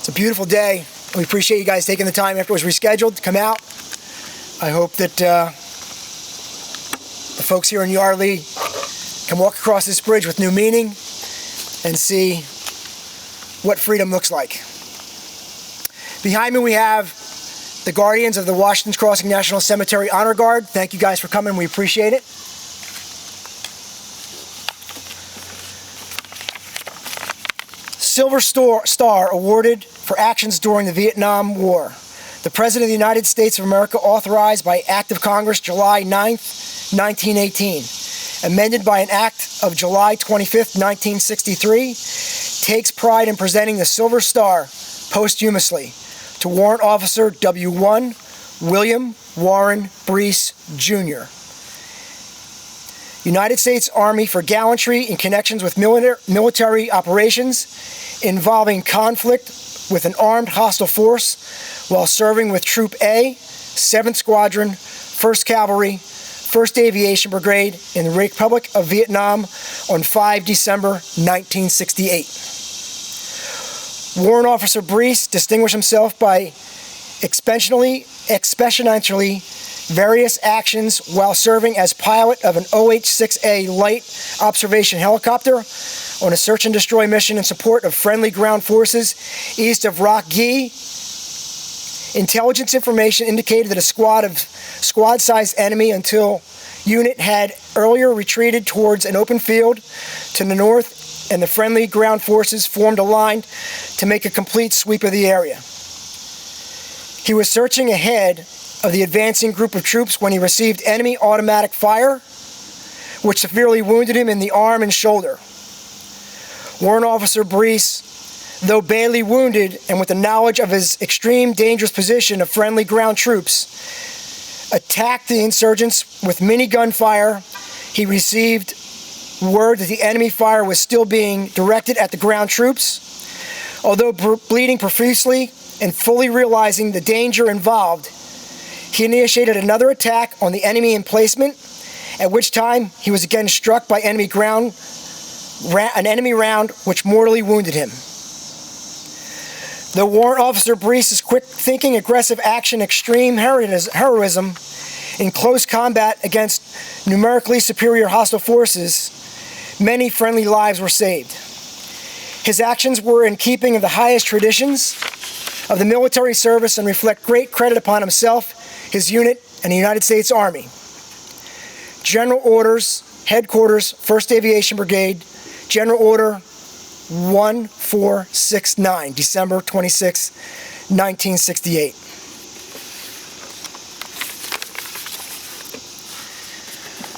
It's a beautiful day. We appreciate you guys taking the time after it was rescheduled to come out. I hope that the folks here in Yardley can walk across this bridge with new meaning and see what freedom looks like. Behind me we have the Guardians of the Washington's Crossing National Cemetery Honor Guard. Thank you guys for coming. We appreciate it. Silver Star awarded for actions during the Vietnam War. The President of the United States of America, authorized by Act of Congress July 9th, 1918, amended by an Act of July 25th, 1963, takes pride in presenting the Silver Star posthumously to Warrant Officer W1 William Warren Breece, Jr., United States Army, for gallantry in connections with military operations involving conflict with an armed hostile force while serving with Troop A, 7th Squadron, 1st Cavalry, 1st Aviation Brigade in the Republic of Vietnam on 5 December 1968. Warrant Officer Breece distinguished himself by exceptionally various actions while serving as pilot of an OH-6A light observation helicopter on a search and destroy mission in support of friendly ground forces east of Rock Gee. Intelligence information indicated that a squad-sized enemy until unit had earlier retreated towards an open field to the north, and the friendly ground forces formed a line to make a complete sweep of the area. He was searching ahead of the advancing group of troops when he received enemy automatic fire, which severely wounded him in the arm and shoulder. Warrant Officer Breece, though badly wounded and with the knowledge of his extreme dangerous position of friendly ground troops, attacked the insurgents with minigun fire. He received word that the enemy fire was still being directed at the ground troops. Although bleeding profusely and fully realizing the danger involved, he initiated another attack on the enemy emplacement, at which time he was again struck by an enemy round which mortally wounded him. Though Warrant Officer Breece's quick thinking, aggressive action, extreme heroism in close combat against numerically superior hostile forces, many friendly lives were saved. His actions were in keeping of the highest traditions of the military service and reflect great credit upon himself, his unit, and the United States Army. General Orders, Headquarters, 1st Aviation Brigade, General Order 1469, December 26, 1968.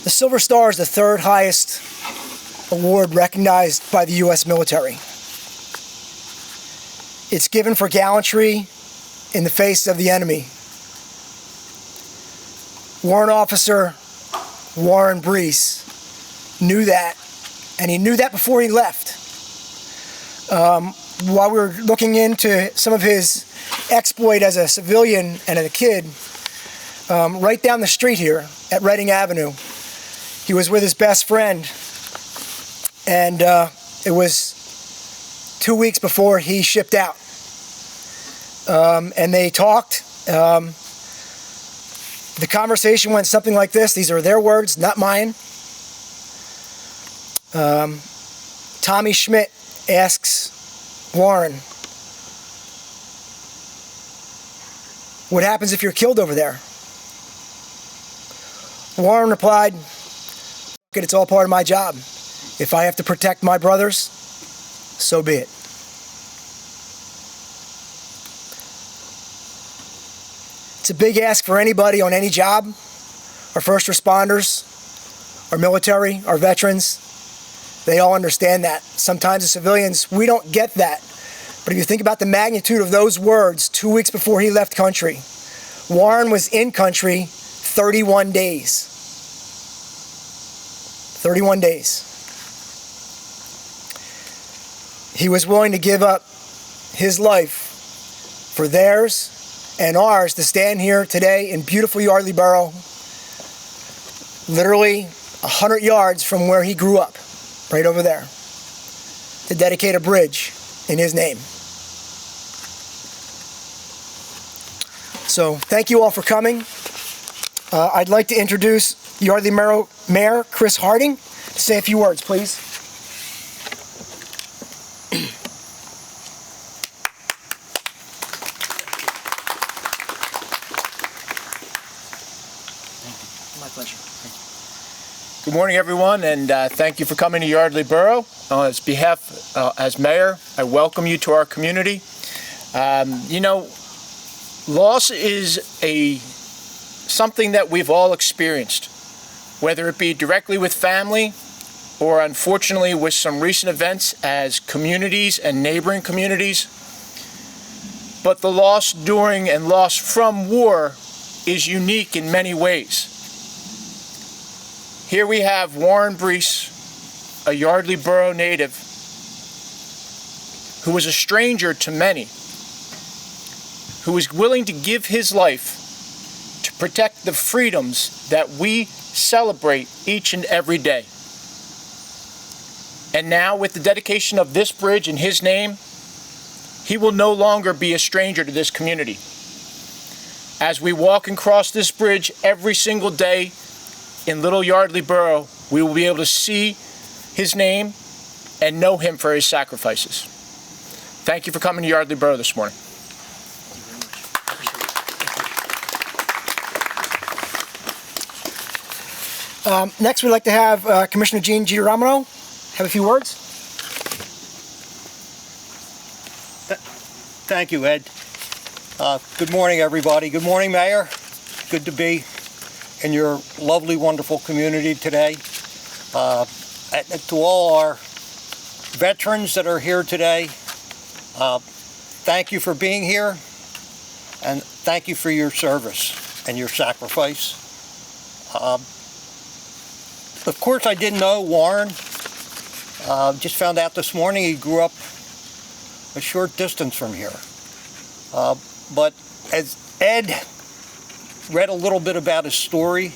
The Silver Star is the third highest award recognized by the U.S. military. It's given for gallantry in the face of the enemy. Warrant Officer Warren Breece knew that, and he knew that before he left. While we were looking into some of his exploit as a civilian and as a kid, right down the street here at Reading Avenue, he was with his best friend, and it was 2 weeks before he shipped out. And they talked. The conversation went something like this. These are their words, not mine. Tommy Schmidt asks Warren, "What happens if you're killed over there?" Warren replied, "F it, it's all part of my job. If I have to protect my brothers, so be it." It's a big ask for anybody on any job, our first responders, our military, our veterans. They all understand that. Sometimes as civilians, we don't get that. But if you think about the magnitude of those words 2 weeks before he left country, Warren was in country 31 days. 31 days. He was willing to give up his life for theirs and ours to stand here today in beautiful Yardley Borough, literally 100 yards from where he grew up, right over there, to dedicate a bridge in his name. So thank you all for coming. I'd like to introduce Yardley Mayor Chris Harding to say a few words, please. My pleasure. Good morning, everyone, and thank you for coming to Yardley Borough. On its behalf, as mayor, I welcome you to our community. Loss is something that we've all experienced, whether it be directly with family or unfortunately with some recent events as communities and neighboring communities. But the loss during and loss from war is unique in many ways. Here we have Warren Breece, a Yardley Borough native, who was a stranger to many, who was willing to give his life to protect the freedoms that we celebrate each and every day. And now, with the dedication of this bridge in his name, he will no longer be a stranger to this community. As we walk and cross this bridge every single day in Little Yardley Borough, we will be able to see his name and know him for his sacrifices. Thank you for coming to Yardley Borough this morning. Next, we'd like to have Commissioner Gene Girolamo have a few words. Thank you, Ed. Good morning, everybody. Good morning, Mayor. Good to be in your lovely, wonderful community today. To all our veterans that are here today, thank you for being here, and thank you for your service and your sacrifice. Of course, I didn't know Warren. Just found out this morning he grew up a short distance from here. But as Ed read a little bit about his story,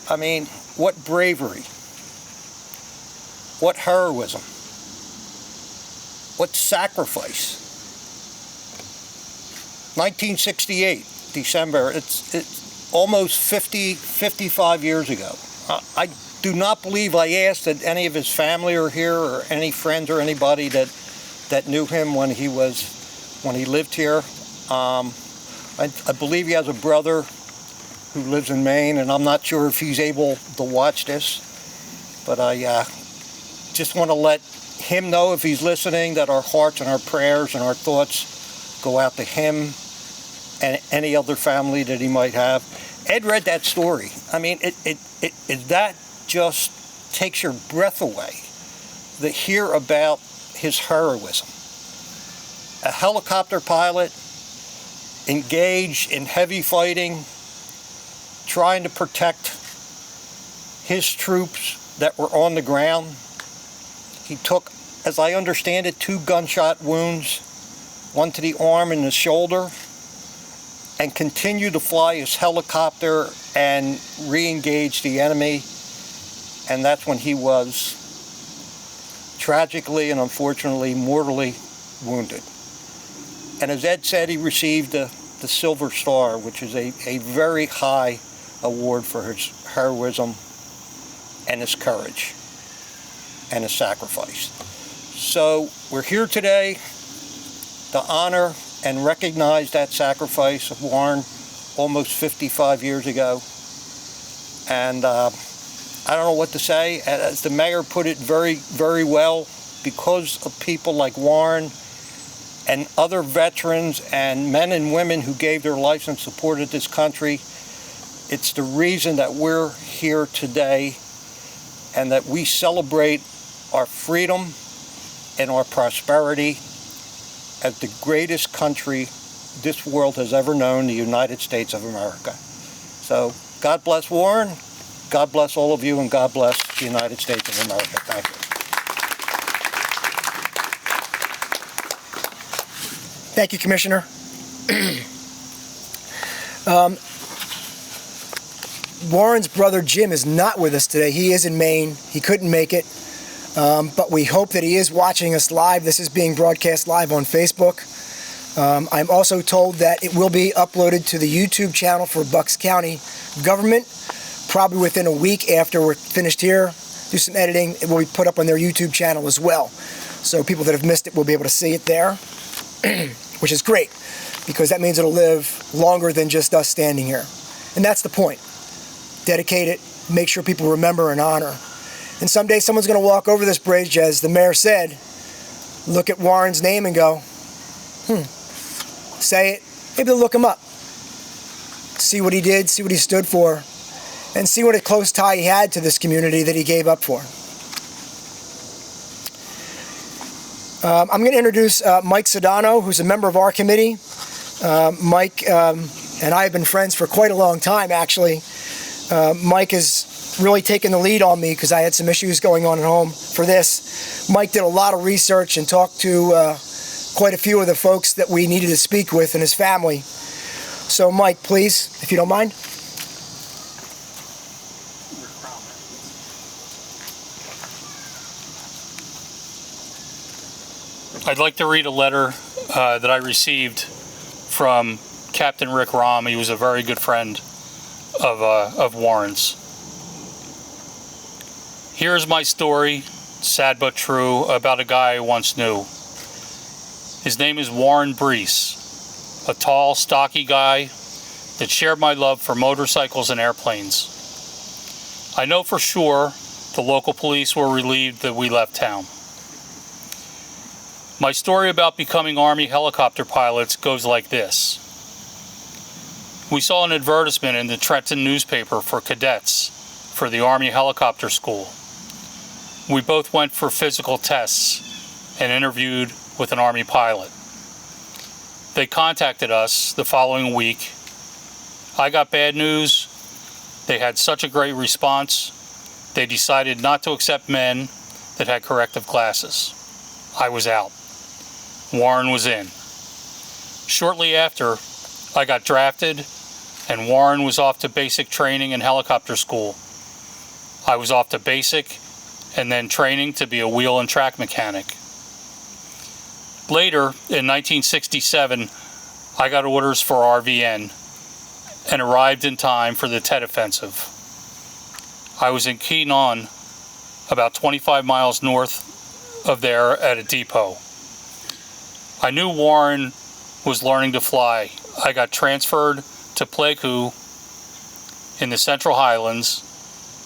I mean, what bravery, what heroism, what sacrifice. 1968, December, it's almost 55 years ago. I do not believe I asked that any of his family are here or any friends or anybody that knew him when he lived here. I believe he has a brother who lives in Maine, and I'm not sure if he's able to watch this, but I just want to let him know, if he's listening, that our hearts and our prayers and our thoughts go out to him and any other family that he might have. Ed read that story. I mean, that just takes your breath away to hear about his heroism. A helicopter pilot engaged in heavy fighting, trying to protect his troops that were on the ground. He took, as I understand it, 2 gunshot wounds, one to the arm and the shoulder, and continued to fly his helicopter and re-engage the enemy. And that's when he was tragically and unfortunately mortally wounded. And as Ed said, he received the Silver Star, which is a very high award for his heroism and his courage and his sacrifice. So we're here today to honor and recognize that sacrifice of Warren almost 55 years ago. And I don't know what to say. As the mayor put it very, very well, because of people like Warren and other veterans and men and women who gave their lives and supported this country, it's the reason that we're here today and that we celebrate our freedom and our prosperity as the greatest country this world has ever known, the United States of America. So God bless Warren, God bless all of you, and God bless the United States of America. Thank you. Thank you, Commissioner. Warren's brother Jim is not with us today. He is in Maine. He couldn't make it. But we hope that he is watching us live. This is being broadcast live on Facebook. I'm also told that it will be uploaded to the YouTube channel for Bucks County government, probably within a week after we're finished here. Do some editing, it will be put up on their YouTube channel as well. So people that have missed it will be able to see it there, which is great, because that means it'll live longer than just us standing here. And that's the point. Dedicate it, make sure people remember and honor. And someday someone's going to walk over this bridge, as the mayor said, look at Warren's name and go, say it. Maybe they'll look him up. See what he did, see what he stood for, and see what a close tie he had to this community that he gave up for. I'm going to introduce Mike Sedano, who's a member of our committee. Mike and I have been friends for quite a long time, actually. Mike has really taken the lead on me because I had some issues going on at home for this. Mike did a lot of research and talked to quite a few of the folks that we needed to speak with and his family. So Mike, please, if you don't mind. I'd like to read a letter that I received from Captain Rick Rahm. He was a very good friend of Warren's. Here's my story, sad but true, about a guy I once knew. His name is Warren Breece, a tall, stocky guy that shared my love for motorcycles and airplanes. I know for sure the local police were relieved that we left town. My story about becoming Army helicopter pilots goes like this. We saw an advertisement in the Trenton newspaper for cadets for the Army Helicopter School. We both went for physical tests and interviewed with an Army pilot. They contacted us the following week. I got bad news. They had such a great response, they decided not to accept men that had corrective glasses. I was out. Warren was in. Shortly after, I got drafted, and Warren was off to basic training and helicopter school. I was off to basic and then training to be a wheel and track mechanic. Later, in 1967, I got orders for RVN and arrived in time for the Tet Offensive. I was in Keenan, about 25 miles north of there at a depot. I knew Warren was learning to fly. I got transferred to Pleiku in the Central Highlands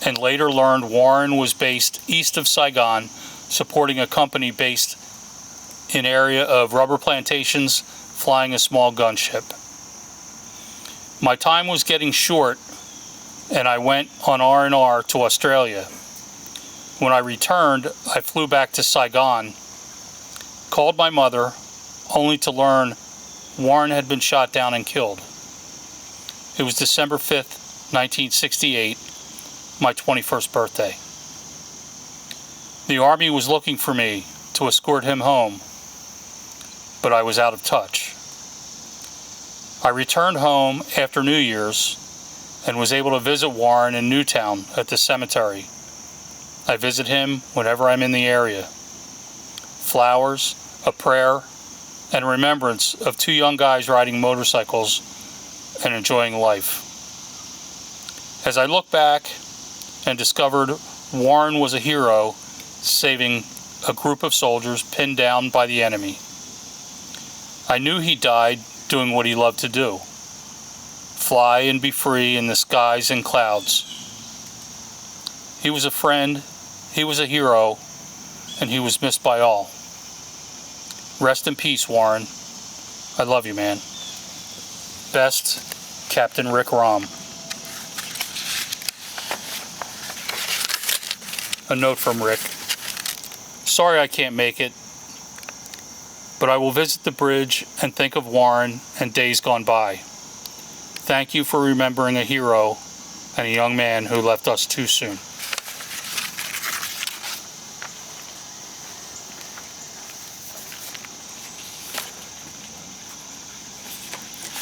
and later learned Warren was based east of Saigon, supporting a company based in area of rubber plantations, flying a small gunship. My time was getting short and I went on R&R to Australia. When I returned, I flew back to Saigon, called my mother, only to learn Warren had been shot down and killed. It was December 5th, 1968, my 21st birthday. The Army was looking for me to escort him home, but I was out of touch. I returned home after New Year's and was able to visit Warren in Newtown at the cemetery. I visit him whenever I'm in the area. Flowers, a prayer, and remembrance of two young guys riding motorcycles and enjoying life. As I look back and discovered Warren was a hero, saving a group of soldiers pinned down by the enemy. I knew he died doing what he loved to do. Fly and be free in the skies and clouds. He was a friend, he was a hero, and he was missed by all. Rest in peace, Warren. I love you, man. Best, Captain Rick Rahm. A note from Rick. Sorry I can't make it, but I will visit the bridge and think of Warren and days gone by. Thank you for remembering a hero and a young man who left us too soon.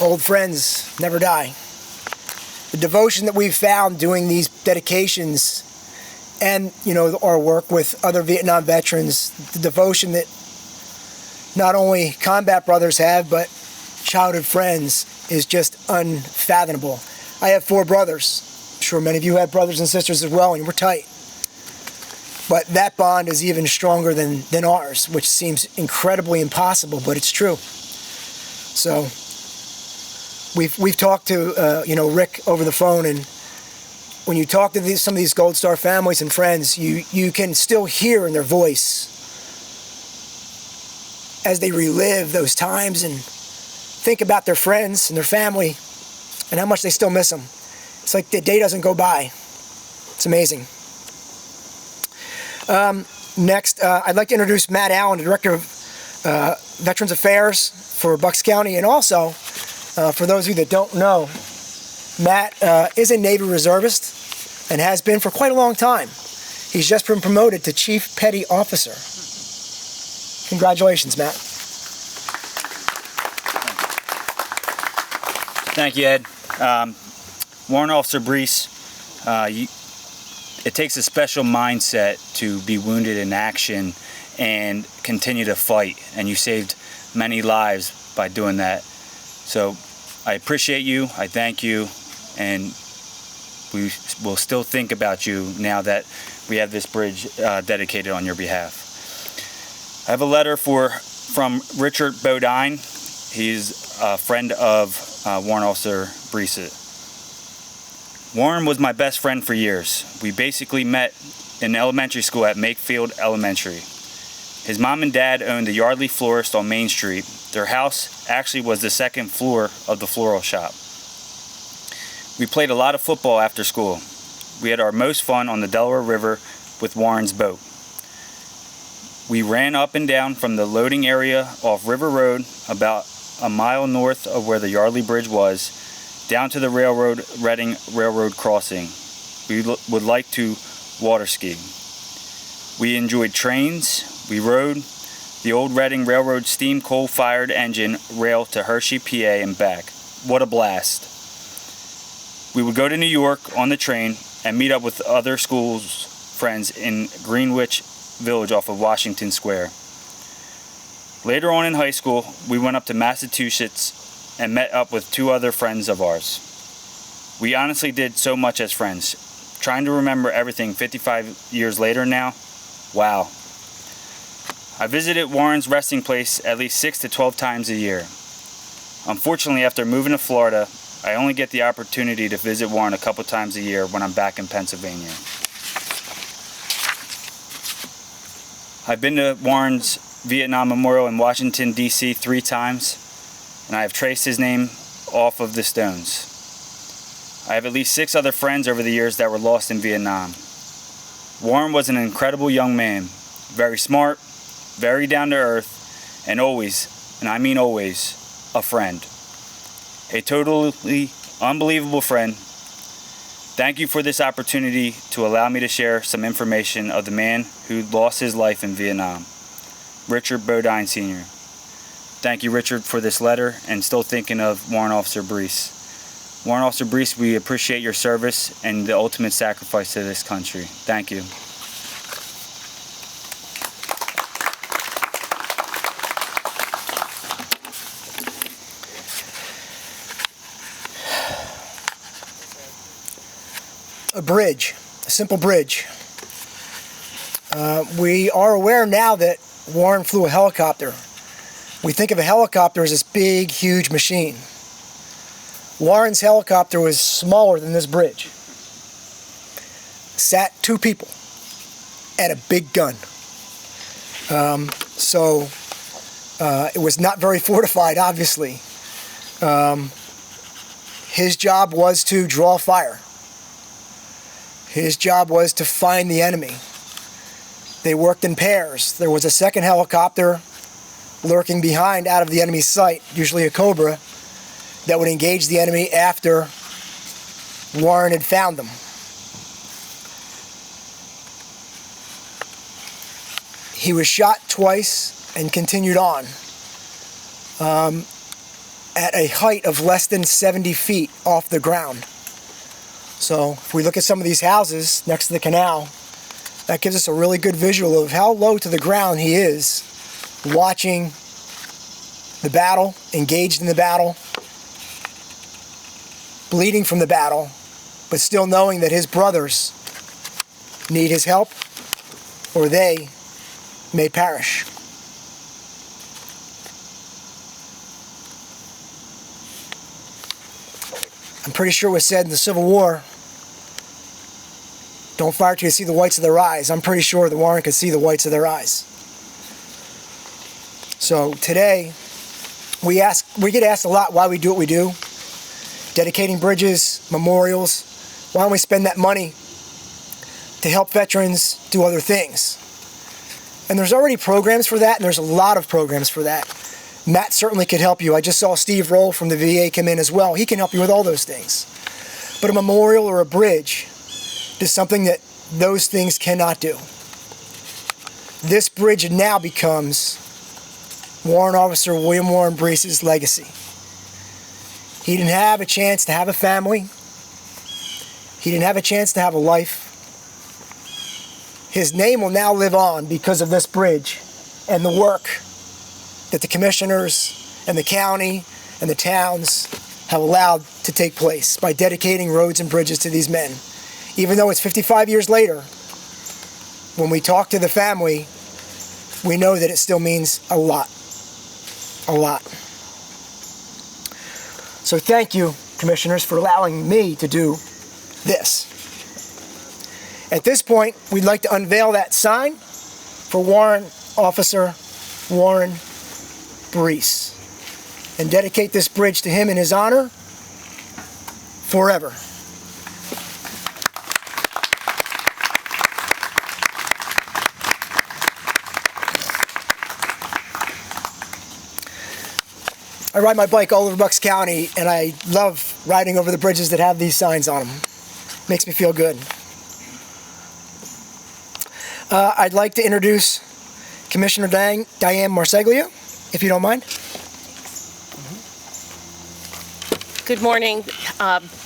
Old friends never die. The devotion that we've found doing these dedications and, our work with other Vietnam veterans, the devotion that not only combat brothers have, but childhood friends is just unfathomable. I have 4 brothers. I'm sure many of you have brothers and sisters as well, and we're tight. But that bond is even stronger than ours, which seems incredibly impossible, but it's true. So we've talked to Rick over the phone, and when you talk to some of these Gold Star families and friends, you can still hear in their voice as they relive those times and think about their friends and their family and how much they still miss them. It's like the day doesn't go by. It's amazing. Next, I'd like to introduce Matt Allen, the Director of Veterans Affairs for Bucks County. And also, for those of you that don't know, Matt is a Navy reservist and has been for quite a long time. He's just been promoted to Chief Petty Officer. Congratulations, Matt. Thank you, Ed. Warrant Officer Breece, it takes a special mindset to be wounded in action and continue to fight, and you saved many lives by doing that. So I appreciate you, I thank you, and we will still think about you now that we have this bridge dedicated on your behalf. I have a letter from Richard Bodine. He's a friend of Warrant Officer Breece. Warren was my best friend for years. We basically met in elementary school at Makefield Elementary. His mom and dad owned the Yardley florist on Main Street. Their house actually was the second floor of the floral shop. We played a lot of football after school. We had our most fun on the Delaware River with Warren's boat. We ran up and down from the loading area off River Road, about a mile north of where the Yardley Bridge was, down to the Reading Railroad crossing. We would like to water ski. We enjoyed trains. We rode the old Reading Railroad steam coal-fired engine rail to Hershey, PA and back. What a blast. We would go to New York on the train and meet up with other schools friends in Greenwich Village off of Washington Square. Later on in high school, we went up to Massachusetts and met up with 2 other friends of ours. We honestly did so much as friends. Trying to remember everything 55 years later now, wow. I visited Warren's resting place at least 6 to 12 times a year. Unfortunately, after moving to Florida, I only get the opportunity to visit Warren a couple times a year when I'm back in Pennsylvania. I've been to Warren's Vietnam Memorial in Washington, D.C. 3 times, and I have traced his name off of the stones. I have at least 6 other friends over the years that were lost in Vietnam. Warren was an incredible young man, very smart, very down to earth, and always, and I mean always, a friend. A totally unbelievable friend. Thank you for this opportunity to allow me to share some information of the man who lost his life in Vietnam, Richard Bodine Sr. Thank you, Richard, for this letter, and still thinking of Warrant Officer Breece. Warrant Officer Breece, we appreciate your service and the ultimate sacrifice to this country. Thank you. A bridge, a simple bridge. We are aware now that Warren flew a helicopter. We think of a helicopter as this big, huge machine. Warren's helicopter was smaller than this bridge. Sat 2 people and a big gun. It was not very fortified, obviously. His job was to draw fire. His job was to find the enemy. They worked in pairs. There was a second helicopter lurking behind out of the enemy's sight, usually a Cobra, that would engage the enemy after Warren had found them. He was shot twice and continued on at a height of less than 70 feet off the ground. So if we look at some of these houses next to the canal, that gives us a really good visual of how low to the ground he is, watching the battle, engaged in the battle, bleeding from the battle, but still knowing that his brothers need his help or they may perish. I'm pretty sure it was said in the Civil War, don't fire till you see the whites of their eyes. I'm pretty sure the Warrant could see the whites of their eyes. So today, we get asked a lot why we do what we do. Dedicating bridges, memorials. Why don't we spend that money to help veterans do other things? And there's already programs for that, and there's a lot of programs for that. Matt certainly could help you. I just saw Steve Roll from the VA come in as well. He can help you with all those things. But a memorial or a bridge is something that those things cannot do. This bridge now becomes Warrant Officer William Warren Breece's legacy. He didn't have a chance to have a family. He didn't have a chance to have a life. His name will now live on because of this bridge and the work that the commissioners and the county and the towns have allowed to take place by dedicating roads and bridges to these men. Even though it's 55 years later, when we talk to the family, we know that it still means a lot. A lot. So thank you, commissioners, for allowing me to do this. At this point, we'd like to unveil that sign for Warrant Officer Warren Breece and dedicate this bridge to him in his honor forever. I ride my bike all over Bucks County, and I love riding over the bridges that have these signs on them. Makes me feel good. I'd like to introduce Commissioner Diane Marseglia, if you don't mind. Good morning.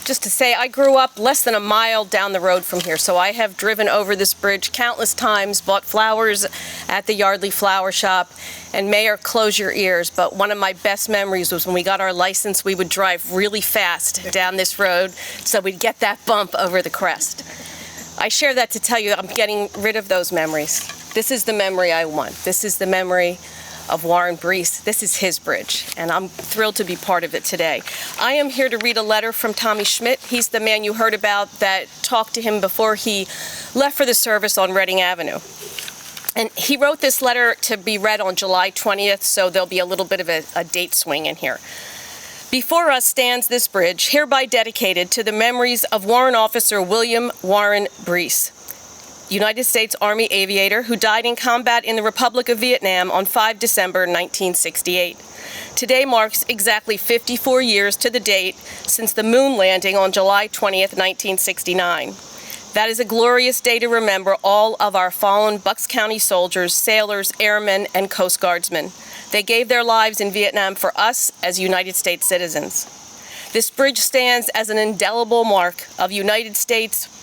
Just to say, I grew up less than a mile down the road from here, so I have driven over this bridge countless times, bought flowers at the Yardley flower shop, and Mayor, close your ears, but one of my best memories was when we got our license, we would drive really fast down this road so we'd get that bump over the crest. I share that to tell you I'm getting rid of those memories. This is the memory I want. This is the memory of Warren Breece. This is his bridge, and I'm thrilled to be part of it today. I am here to read a letter from Tommy Schmidt. He's the man you heard about that talked to him before he left for the service on Reading Avenue. And he wrote this letter to be read on July 20th, so there'll be a little bit of a date swing in here. Before us stands this bridge, hereby dedicated to the memories of Warrant Officer William Warren Breece, United States Army aviator who died in combat in the Republic of Vietnam on 5 December 1968. Today marks exactly 54 years to the date since the moon landing on July 20th, 1969. That is a glorious day to remember all of our fallen Bucks County soldiers, sailors, airmen, and Coast Guardsmen. They gave their lives in Vietnam for us as United States citizens. This bridge stands as an indelible mark of United States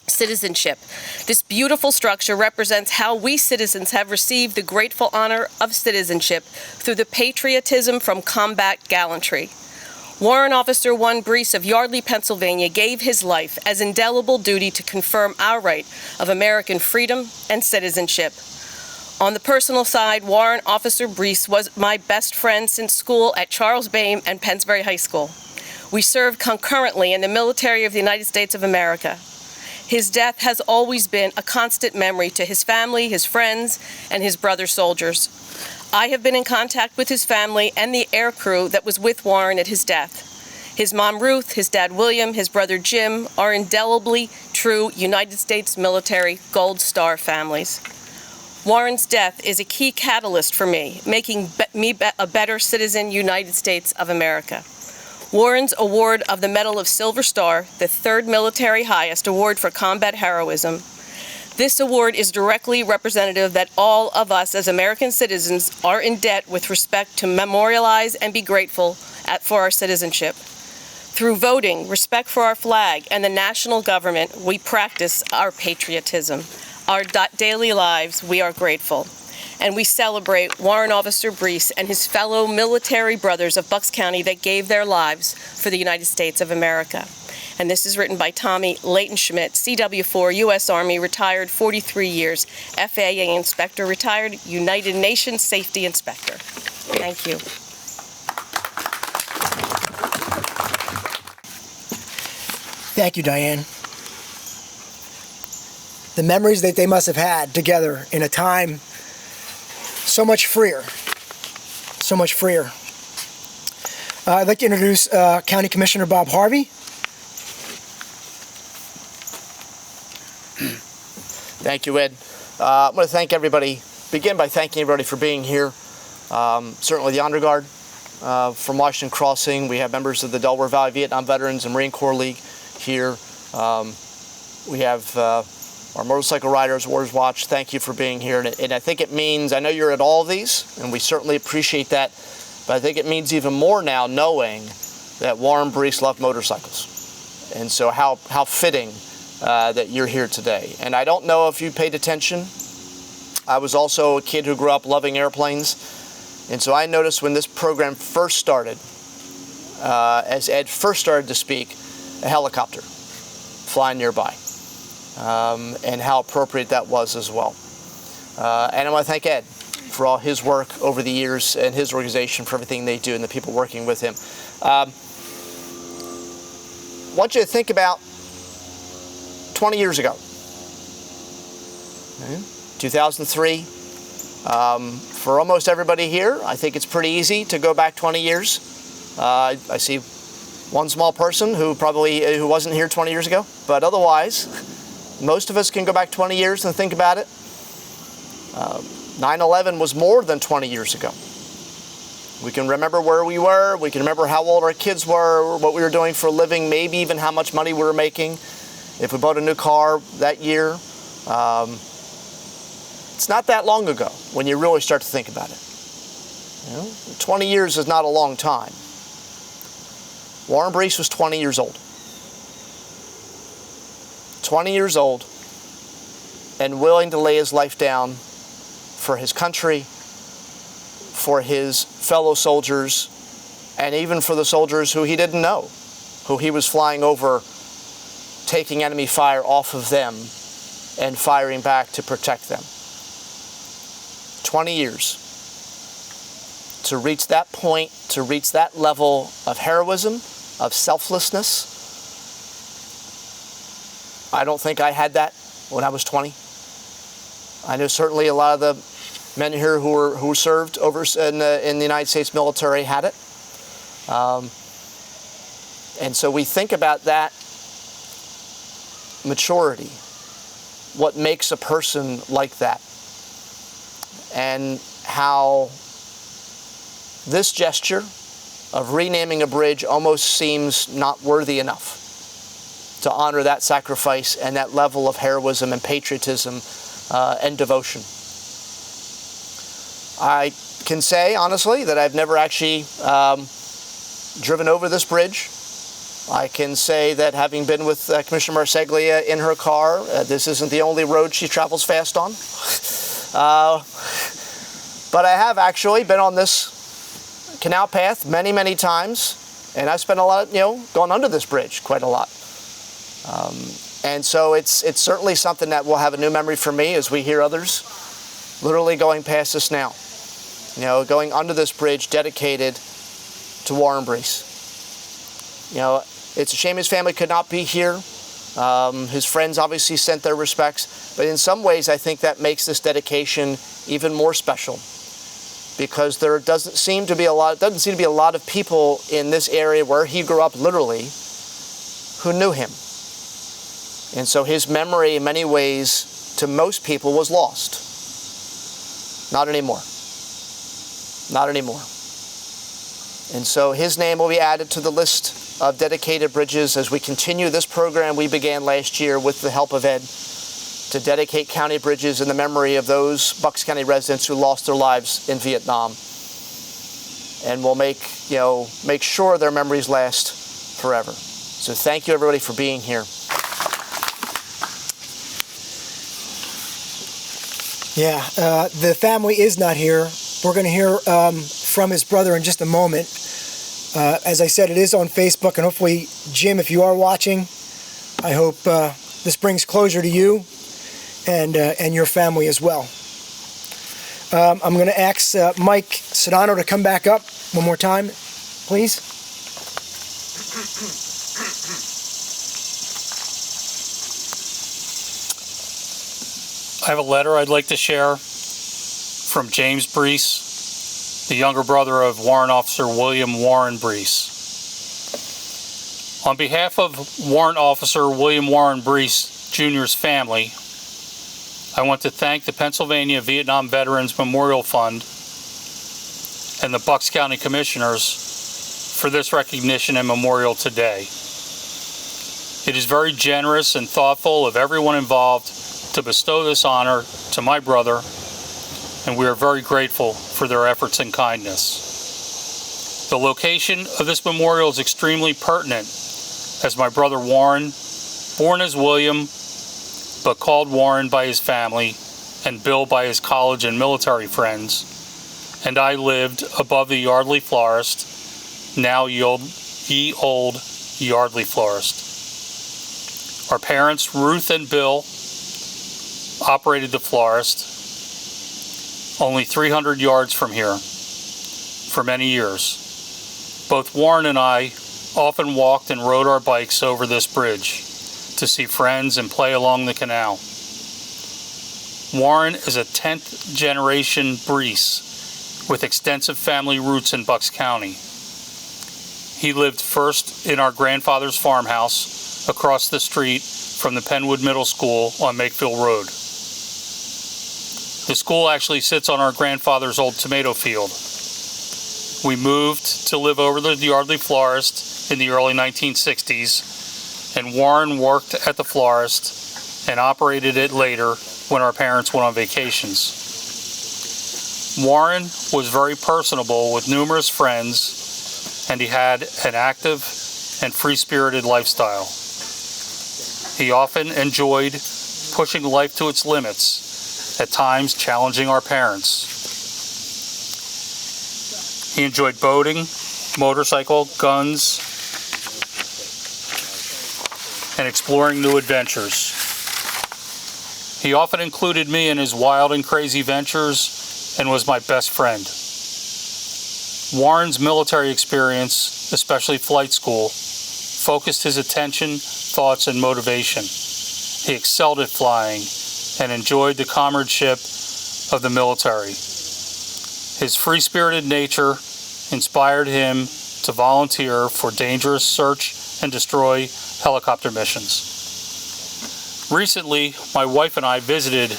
citizenship. This beautiful structure represents how we citizens have received the grateful honor of citizenship through the patriotism from combat gallantry. Warrant Officer Warren Breece of Yardley, Pennsylvania gave his life as indelible duty to confirm our right of American freedom and citizenship. On the personal side, Warrant Officer Breece was my best friend since school at Charles Bayme and Pennsbury High School. We served concurrently in the military of the United States of America. His death has always been a constant memory to his family, his friends, and his brother soldiers. I have been in contact with his family and the air crew that was with Warren at his death. His mom Ruth, his dad William, his brother Jim are indelibly true United States military Gold Star families. Warren's death is a key catalyst for me, making me a better citizen United States of America. Warren's award of the Medal of Silver Star, the third military highest award for combat heroism. This award is directly representative that all of us as American citizens are in debt with respect to memorialize and be grateful for our citizenship. Through voting, respect for our flag, and the national government, we practice our patriotism. Our daily lives, we are grateful. And we celebrate Warrant Officer Breece and his fellow military brothers of Bucks County that gave their lives for the United States of America. And this is written by Tommy Leighton Schmidt, CW4, U.S. Army, retired 43 years, FAA Inspector, retired United Nations Safety Inspector. Thank you. Thank you, Diane. The memories that they must have had together in a time so much freer. So much freer. I'd like to introduce County Commissioner Bob Harvey. Thank you, Ed. I want to thank everybody, begin by thanking everybody for being here. Certainly the Honor Guard from Washington Crossing. We have members of the Delaware Valley Vietnam Veterans and Marine Corps League here. We have our motorcycle riders, Warriors Watch. Thank you for being here. And I think it means, I know you're at all of these, and we certainly appreciate that, but I think it means even more now knowing that Warren Breece loved motorcycles. And so how fitting that you're here today. And I don't know if you paid attention. I was also a kid who grew up loving airplanes. And so I noticed when this program first started, as Ed first started to speak, a helicopter flying nearby. And how appropriate that was as well. And I want to thank Ed for all his work over the years and his organization for everything they do and the people working with him. I want you to think about 20 years ago, 2003. For almost everybody here, I think it's pretty easy to go back 20 years. I see one small person who wasn't here 20 years ago, but otherwise, most of us can go back 20 years and think about it. 9/11 was more than 20 years ago. We can remember where we were, we can remember how old our kids were, what we were doing for a living, maybe even how much money we were making. If we bought a new car that year, it's not that long ago when you really start to think about it. 20 years is not a long time. Warren Breece was 20 years old. 20 years old and willing to lay his life down for his country, for his fellow soldiers, and even for the soldiers who he didn't know, who he was flying over, taking enemy fire off of them and firing back to protect them. 20 years to reach that point, to reach that level of heroism, of selflessness. I don't think I had that when I was 20. I know certainly a lot of the men here who served over in the United States military had it. And so we think about that maturity, what makes a person like that, and how this gesture of renaming a bridge almost seems not worthy enough to honor that sacrifice and that level of heroism and patriotism and devotion. I can say honestly that I've never actually driven over this bridge. I can say that having been with Commissioner Marseglia in her car, this isn't the only road she travels fast on. But I have actually been on this canal path many, many times, and I've spent a lot of, gone under this bridge quite a lot. And so it's certainly something that will have a new memory for me as we hear others literally going past us now. Going under this bridge dedicated to Warren Breece. It's a shame his family could not be here. His friends obviously sent their respects, but in some ways I think that makes this dedication even more special, because there doesn't seem to be a lot of people in this area where he grew up literally who knew him. And so his memory in many ways to most people was lost. Not anymore. Not anymore. And so his name will be added to the list of dedicated bridges as we continue this program we began last year with the help of Ed to dedicate county bridges in the memory of those Bucks County residents who lost their lives in Vietnam. And we'll make sure their memories last forever. So thank you everybody for being here. Yeah, the family is not here. We're going to hear from his brother in just a moment. As I said, it is on Facebook, and hopefully, Jim, if you are watching, I hope this brings closure to you and your family as well. I'm going to ask Mike Sedano to come back up one more time, please. I have a letter I'd like to share from James Breece, the younger brother of Warrant Officer William Warren Breece. On behalf of Warrant Officer William Warren Breece Jr.'s family, I want to thank the Pennsylvania Vietnam Veterans Memorial Fund and the Bucks County Commissioners for this recognition and memorial today. It is very generous and thoughtful of everyone involved to bestow this honor to my brother, and we are very grateful for their efforts and kindness. The location of this memorial is extremely pertinent, as my brother Warren, born as William, but called Warren by his family and Bill by his college and military friends, and I lived above the Yardley Florist, now ye old Yardley Florist. Our parents, Ruth and Bill, operated the florist only 300 yards from here for many years. Both Warren and I often walked and rode our bikes over this bridge to see friends and play along the canal. Warren is a 10th generation Breece with extensive family roots in Bucks County. He lived first in our grandfather's farmhouse across the street from the Penwood Middle School on Makefield Road. The school actually sits on our grandfather's old tomato field. We moved to live over the Yardley Florist in the early 1960s, and Warren worked at the florist and operated it later when our parents went on vacations. Warren was very personable with numerous friends, and he had an active and free-spirited lifestyle. He often enjoyed pushing life to its limits, at times challenging our parents. He enjoyed boating, motorcycle, guns, and exploring new adventures. He often included me in his wild and crazy ventures and was my best friend. Warren's military experience, especially flight school, focused his attention, thoughts, and motivation. He excelled at flying and enjoyed the comradeship of the military. His free-spirited nature inspired him to volunteer for dangerous search and destroy helicopter missions. Recently, my wife and I ventured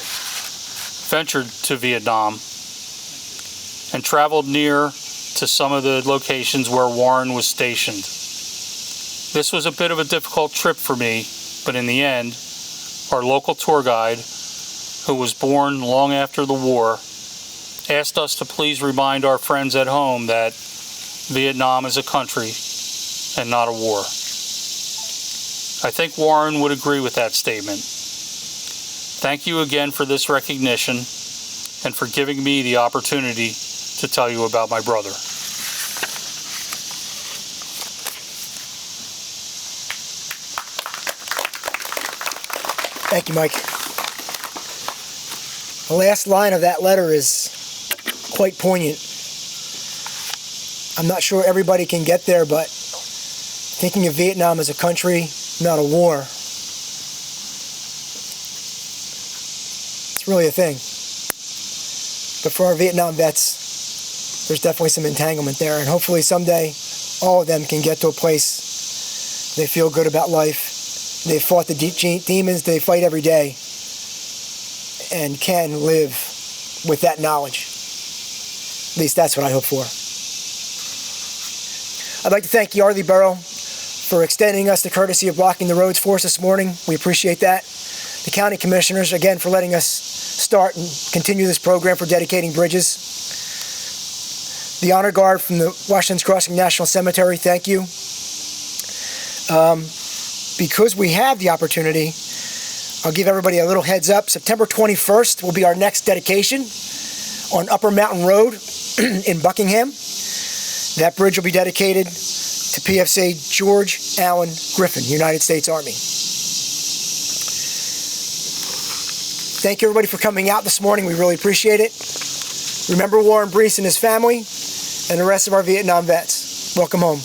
to Vietnam and traveled near to some of the locations where Warren was stationed. This was a bit of a difficult trip for me, but in the end, our local tour guide, who was born long after the war, asked us to please remind our friends at home that Vietnam is a country and not a war. I think Warren would agree with that statement. Thank you again for this recognition and for giving me the opportunity to tell you about my brother. Thank you, Mike. The last line of that letter is quite poignant. I'm not sure everybody can get there, but thinking of Vietnam as a country, not a war, it's really a thing. But for our Vietnam vets, there's definitely some entanglement there, and hopefully someday all of them can get to a place they feel good about life. They fought the demons they fight every day and can live with that knowledge. At least that's what I hope for. I'd like to thank Yardley Borough for extending us the courtesy of blocking the roads for us this morning. We appreciate that. The county commissioners, again, for letting us start and continue this program for dedicating bridges. The Honor Guard from the Washington's Crossing National Cemetery, thank you. Because we have the opportunity, I'll give everybody a little heads up. September 21st will be our next dedication on Upper Mountain Road in Buckingham. That bridge will be dedicated to PFC George Allen Griffin, United States Army. Thank you, everybody, for coming out this morning. We really appreciate it. Remember Warrant Breece and his family and the rest of our Vietnam vets. Welcome home.